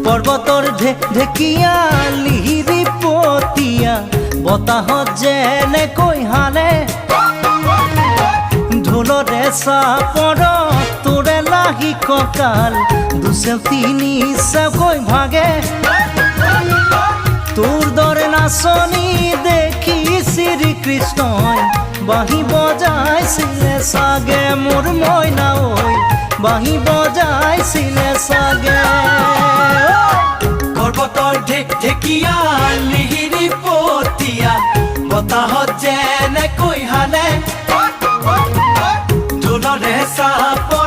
পৰ্বতৰ ঢেকীয়া লিহিৰি পতীয়া বতাহত যেনেকৈ হালে ঢোলৰে চাপৰত তোৰে লাহি কঁকাল দুচেও তিনি চেওকৈ ভাগে তোৰ দৰে নাচনি দেখি শ্ৰীকৃষ্ণই বাঁহী বজাইছিলে চাগে মোৰ মইনা ঐ বাঁহী বজাইছিলে চাগে পৰ্বতৰ ঢেকীয়া লিহিৰি পতীয়া বতাহত যেনেকৈ হালে ঢোলৰে চাপৰ